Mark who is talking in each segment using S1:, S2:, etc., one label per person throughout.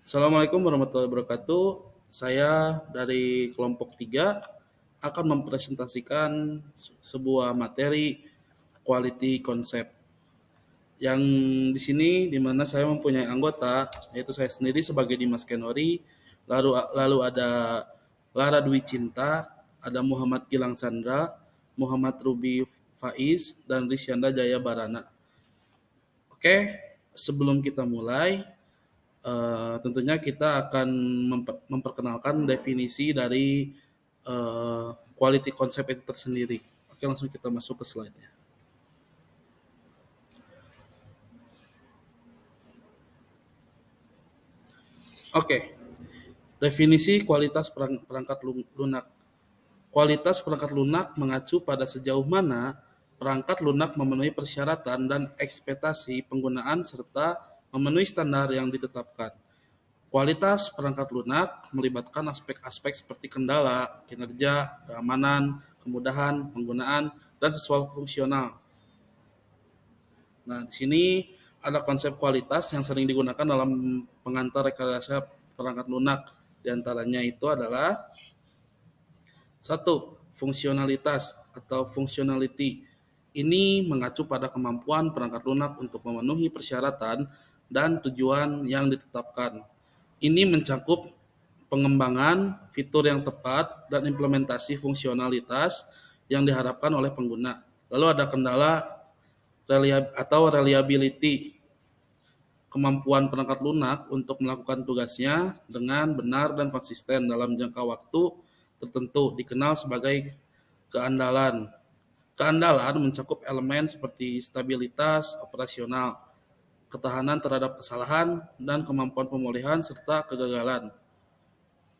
S1: Assalamualaikum warahmatullahi wabarakatuh. Saya dari kelompok 3 akan mempresentasikan sebuah materi quality concept. Yang di sini di mana saya mempunyai anggota yaitu saya sendiri sebagai Dimas Kenori, lalu ada Lara Dwi Cinta, ada Muhammad Gilang Sandra, Muhammad Ruby Faiz dan Risyanda Jaya Barana. Oke, sebelum kita mulai, tentunya kita akan memperkenalkan definisi dari quality concept itu tersendiri. Oke, langsung kita masuk ke slide-nya. Oke, definisi kualitas perangkat lunak. Kualitas perangkat lunak mengacu pada sejauh mana perangkat lunak memenuhi persyaratan dan ekspektasi penggunaan serta memenuhi standar yang ditetapkan. Kualitas perangkat lunak melibatkan aspek-aspek seperti kendala, kinerja, keamanan, kemudahan, penggunaan, dan sesuai fungsional. Nah, di sini ada konsep kualitas yang sering digunakan dalam pengantar rekayasa perangkat lunak. Di antaranya itu adalah satu, fungsionalitas atau functionality. Ini mengacu pada kemampuan perangkat lunak untuk memenuhi persyaratan dan tujuan yang ditetapkan. Ini mencakup pengembangan fitur yang tepat dan implementasi fungsionalitas yang diharapkan oleh pengguna. Lalu ada kendala atau reliability, kemampuan perangkat lunak untuk melakukan tugasnya dengan benar dan konsisten dalam jangka waktu tertentu, dikenal sebagai keandalan. Keandalan mencakup elemen seperti stabilitas operasional, ketahanan terhadap kesalahan, dan kemampuan pemulihan serta kegagalan.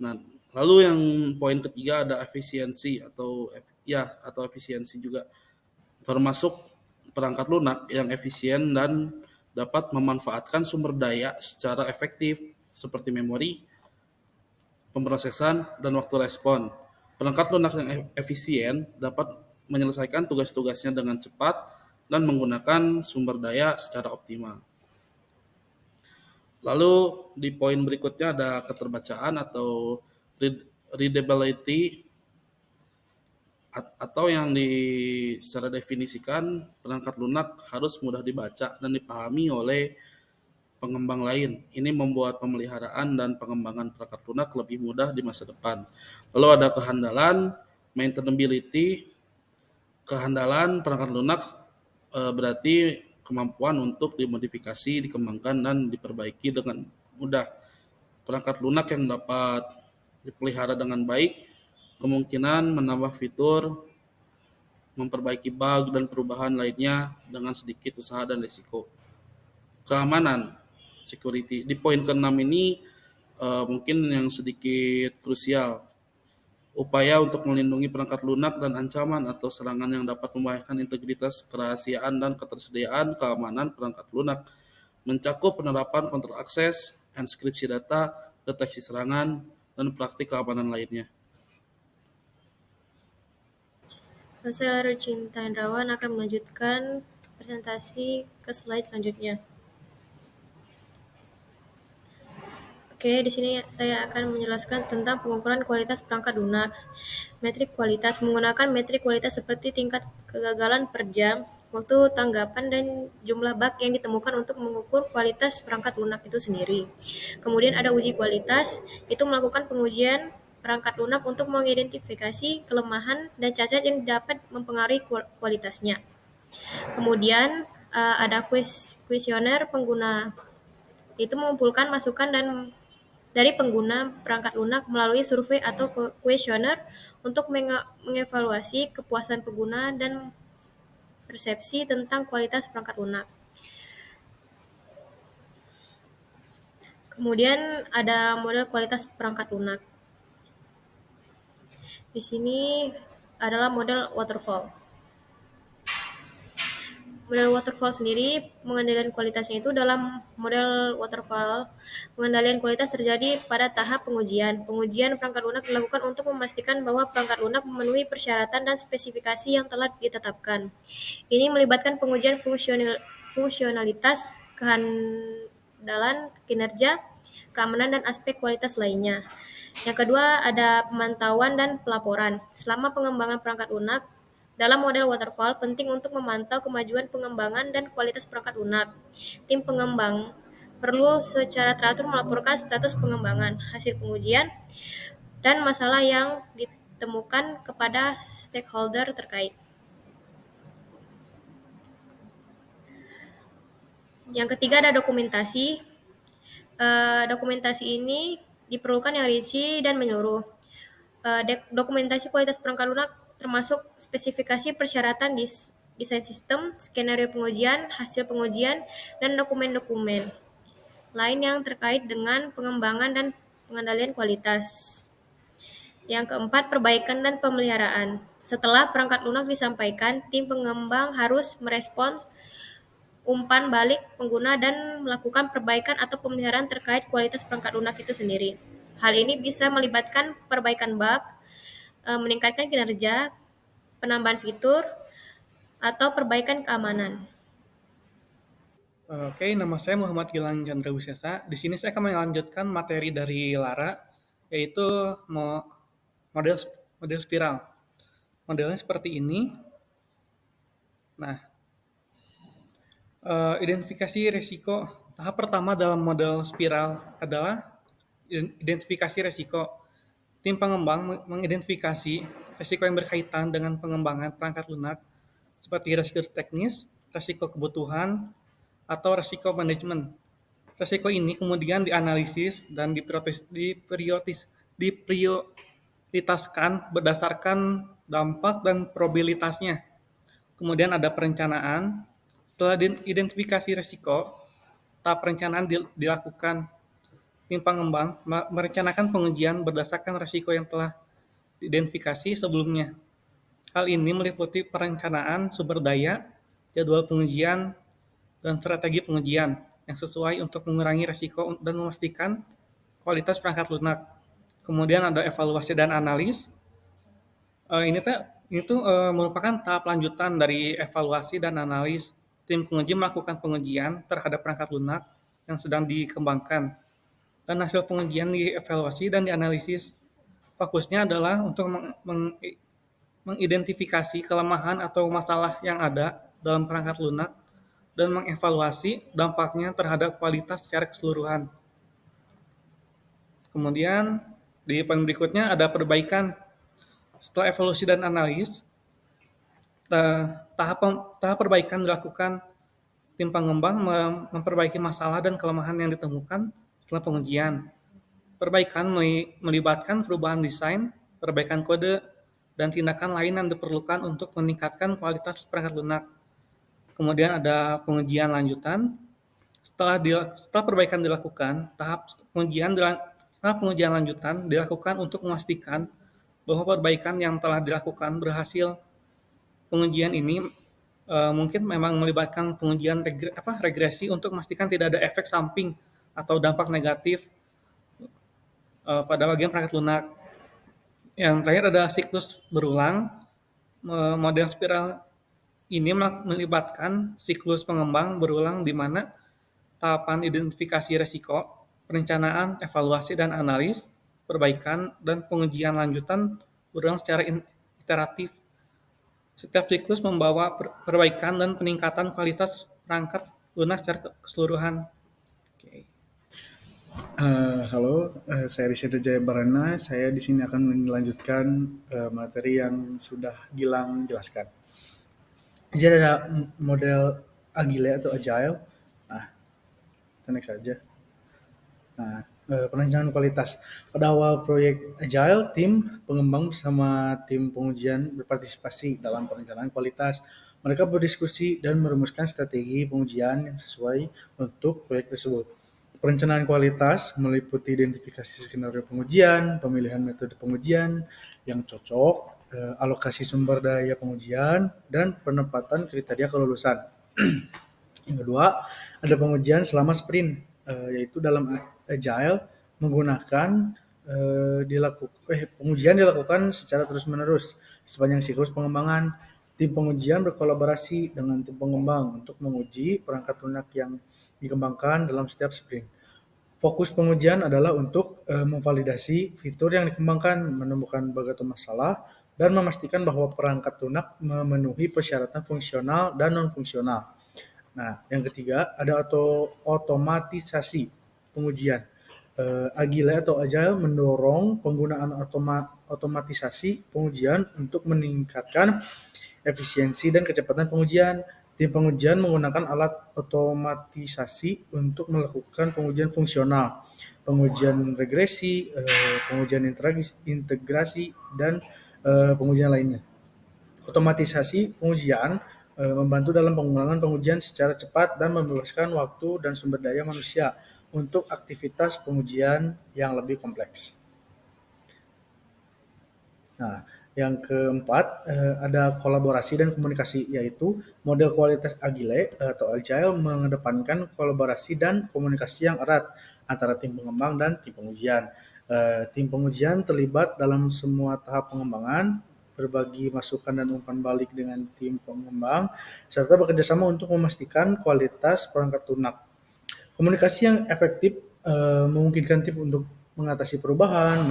S1: Nah, lalu yang poin ketiga ada efisiensi atau efisiensi juga, termasuk perangkat lunak yang efisien dan dapat memanfaatkan sumber daya secara efektif seperti memori, pemrosesan, dan waktu respon. Perangkat lunak yang efisien dapat menyelesaikan tugas-tugasnya dengan cepat dan menggunakan sumber daya secara optimal. Lalu di poin berikutnya ada keterbacaan atau readability, atau yang secara definisikan perangkat lunak harus mudah dibaca dan dipahami oleh pengembang lain. Ini membuat pemeliharaan dan pengembangan perangkat lunak lebih mudah di masa depan. Lalu ada kehandalan, maintainability. Kehandalan perangkat lunak berarti kemampuan untuk dimodifikasi, dikembangkan, dan diperbaiki dengan mudah. Perangkat lunak yang dapat dipelihara dengan baik kemungkinan menambah fitur, memperbaiki bug, dan perubahan lainnya dengan sedikit usaha dan risiko. Keamanan, security. Di poin ke-6 ini mungkin yang sedikit krusial. Upaya untuk melindungi perangkat lunak dan ancaman atau serangan yang dapat membahayakan integritas, kerahasiaan, dan ketersediaan keamanan perangkat lunak mencakup penerapan kontrol akses, enskripsi data, deteksi serangan, dan praktik keamanan lainnya.
S2: Saya Rucinta Hendrawan akan melanjutkan presentasi ke slide selanjutnya. Oke, di sini saya akan menjelaskan tentang pengukuran kualitas perangkat lunak. Metrik kualitas menggunakan metrik kualitas seperti tingkat kegagalan per jam, waktu tanggapan, dan jumlah bug yang ditemukan untuk mengukur kualitas perangkat lunak itu sendiri. Kemudian ada uji kualitas, itu melakukan pengujian perangkat lunak untuk mengidentifikasi kelemahan dan cacat yang dapat mempengaruhi kualitasnya. Kemudian ada kuesioner pengguna, itu mengumpulkan masukan dari pengguna perangkat lunak melalui survei atau kuesioner untuk mengevaluasi kepuasan pengguna dan persepsi tentang kualitas perangkat lunak. Kemudian ada model kualitas perangkat lunak. Di sini adalah model waterfall. Model waterfall sendiri, pengendalian kualitasnya itu dalam model waterfall, pengendalian kualitas terjadi pada tahap pengujian. Pengujian perangkat lunak dilakukan untuk memastikan bahwa perangkat lunak memenuhi persyaratan dan spesifikasi yang telah ditetapkan. Ini melibatkan pengujian fungsionalitas, kehandalan, kinerja, keamanan, dan aspek kualitas lainnya. Yang kedua, ada pemantauan dan pelaporan. Selama pengembangan perangkat lunak, dalam model waterfall, penting untuk memantau kemajuan pengembangan dan kualitas perangkat lunak. Tim pengembang perlu secara teratur melaporkan status pengembangan, hasil pengujian, dan masalah yang ditemukan kepada stakeholder terkait. Yang ketiga ada dokumentasi. Dokumentasi ini diperlukan yang rinci dan menyeluruh. Dokumentasi kualitas perangkat lunak termasuk spesifikasi persyaratan desain sistem, skenario pengujian, hasil pengujian, dan dokumen-dokumen lain yang terkait dengan pengembangan dan pengendalian kualitas. Yang keempat, perbaikan dan pemeliharaan. Setelah perangkat lunak disampaikan, tim pengembang harus merespons umpan balik pengguna dan melakukan perbaikan atau pemeliharaan terkait kualitas perangkat lunak itu sendiri. Hal ini bisa melibatkan perbaikan bug, meningkatkan kinerja, penambahan fitur, atau perbaikan keamanan.
S3: Oke, nama saya Muhammad Gilang Chandra Wisesa. Di sini saya akan melanjutkan materi dari Lara, yaitu model model spiral. Modelnya seperti ini. Nah, identifikasi risiko. Tahap pertama dalam model spiral adalah identifikasi risiko. Tim pengembang mengidentifikasi risiko yang berkaitan dengan pengembangan perangkat lunak, seperti risiko teknis, risiko kebutuhan, atau risiko manajemen. Risiko ini kemudian dianalisis dan diprioritaskan berdasarkan dampak dan probabilitasnya. Kemudian ada perencanaan. Setelah identifikasi risiko, tahap perencanaan dilakukan. Tim pengembang merencanakan pengujian berdasarkan risiko yang telah diidentifikasi sebelumnya. Hal ini meliputi perencanaan sumber daya, jadwal pengujian, dan strategi pengujian yang sesuai untuk mengurangi risiko dan memastikan kualitas perangkat lunak. Kemudian ada evaluasi dan analis. Ini tuh merupakan tahap lanjutan dari evaluasi dan analis. Tim penguji melakukan pengujian terhadap perangkat lunak yang sedang dikembangkan. Dan hasil pengujian dievaluasi dan dianalisis. Fokusnya adalah untuk mengidentifikasi kelemahan atau masalah yang ada dalam perangkat lunak dan mengevaluasi dampaknya terhadap kualitas secara keseluruhan. Kemudian di poin berikutnya ada perbaikan. Setelah evaluasi dan analis, tahap perbaikan dilakukan. Tim pengembang memperbaiki masalah dan kelemahan yang ditemukan setelah pengujian. Perbaikan melibatkan perubahan desain, perbaikan kode, dan tindakan lain yang diperlukan untuk meningkatkan kualitas perangkat lunak. Kemudian ada pengujian lanjutan. Setelah perbaikan dilakukan, tahap pengujian lanjutan dilakukan untuk memastikan bahwa perbaikan yang telah dilakukan berhasil. Pengujian ini mungkin memang melibatkan pengujian regresi untuk memastikan tidak ada efek samping atau dampak negatif pada bagian perangkat lunak. Yang terakhir ada siklus berulang. Model spiral ini melibatkan siklus pengembang berulang di mana tahapan identifikasi risiko, perencanaan, evaluasi dan analis, perbaikan, dan pengujian lanjutan berulang secara iteratif. Setiap siklus membawa perbaikan dan peningkatan kualitas perangkat lunak secara keseluruhan. Oke.
S4: Halo, saya Risyad Jayabarana. Saya di sini akan melanjutkan materi yang sudah Gilang jelaskan. Jadi ada model Agile atau Agile. Nah, kita next saja. Nah, perencanaan kualitas. Pada awal proyek Agile, tim pengembang bersama tim pengujian berpartisipasi dalam perencanaan kualitas. Mereka berdiskusi dan merumuskan strategi pengujian yang sesuai untuk proyek tersebut. Perencanaan kualitas meliputi identifikasi skenario pengujian, pemilihan metode pengujian yang cocok, alokasi sumber daya pengujian, dan penempatan kriteria kelulusan. Yang kedua, ada pengujian selama sprint, yaitu dalam Agile menggunakan pengujian dilakukan secara terus-menerus sepanjang siklus pengembangan. Tim pengujian berkolaborasi dengan tim pengembang untuk menguji perangkat lunak yang dikembangkan dalam setiap sprint. Fokus pengujian adalah untuk memvalidasi fitur yang dikembangkan, menemukan bug atau masalah, dan memastikan bahwa perangkat lunak memenuhi persyaratan fungsional dan non-fungsional. Nah, yang ketiga ada otomatisasi pengujian. Agile atau Agile mendorong penggunaan otomatisasi pengujian untuk meningkatkan efisiensi dan kecepatan pengujian. Tim pengujian menggunakan alat otomatisasi untuk melakukan pengujian fungsional, pengujian regresi, pengujian integrasi, dan pengujian lainnya. Otomatisasi pengujian membantu dalam pengulangan pengujian secara cepat dan membebaskan waktu dan sumber daya manusia untuk aktivitas pengujian yang lebih kompleks. Nah, yang keempat ada kolaborasi dan komunikasi, yaitu model kualitas Agile atau Agile mengedepankan kolaborasi dan komunikasi yang erat antara tim pengembang dan tim pengujian. Tim pengujian terlibat dalam semua tahap pengembangan, berbagi masukan dan umpan balik dengan tim pengembang, serta bekerjasama untuk memastikan kualitas perangkat lunak. Komunikasi yang efektif memungkinkan tim untuk mengatasi perubahan,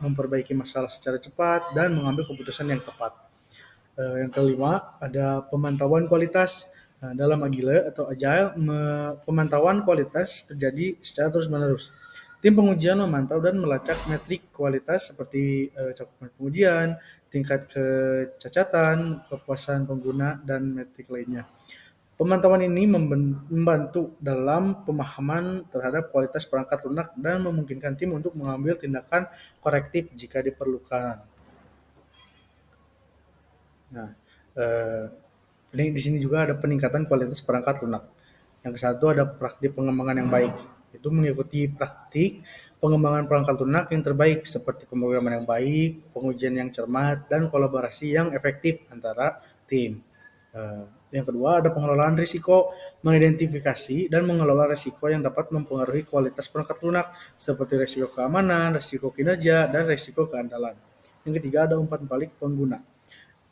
S4: memperbaiki masalah secara cepat, dan mengambil keputusan yang tepat. Yang kelima, ada pemantauan kualitas. Dalam Agile atau Agile, pemantauan kualitas terjadi secara terus-menerus. Tim pengujian memantau dan melacak metrik kualitas seperti cakupan pengujian, tingkat kecacatan, kepuasan pengguna, dan metrik lainnya. Pemantauan ini membantu dalam pemahaman terhadap kualitas perangkat lunak dan memungkinkan tim untuk mengambil tindakan korektif jika diperlukan. Nah, di sini juga ada peningkatan kualitas perangkat lunak. Yang satu ada praktik pengembangan yang baik. Itu mengikuti praktik pengembangan perangkat lunak yang terbaik seperti pemrograman yang baik, pengujian yang cermat, dan kolaborasi yang efektif antara tim. Yang kedua ada pengelolaan risiko, mengidentifikasi dan mengelola risiko yang dapat mempengaruhi kualitas perangkat lunak seperti risiko keamanan, risiko kinerja, dan risiko keandalan. Yang ketiga ada umpan balik pengguna.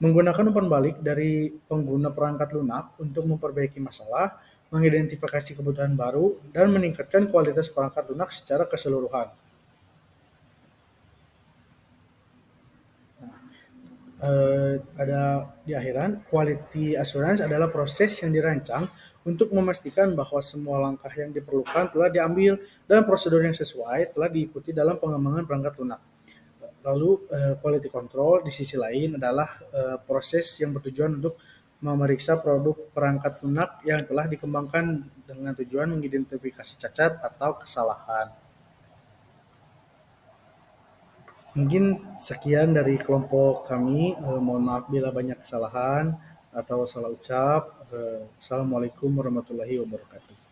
S4: Menggunakan umpan balik dari pengguna perangkat lunak untuk memperbaiki masalah, mengidentifikasi kebutuhan baru, dan meningkatkan kualitas perangkat lunak secara keseluruhan. Ada di akhiran, quality assurance adalah proses yang dirancang untuk memastikan bahwa semua langkah yang diperlukan telah diambil dan prosedur yang sesuai telah diikuti dalam pengembangan perangkat lunak. Lalu quality control di sisi lain adalah proses yang bertujuan untuk memeriksa produk perangkat lunak yang telah dikembangkan dengan tujuan mengidentifikasi cacat atau kesalahan. Mungkin sekian dari kelompok kami. Mohon maaf bila banyak kesalahan atau salah ucap. Assalamualaikum warahmatullahi wabarakatuh.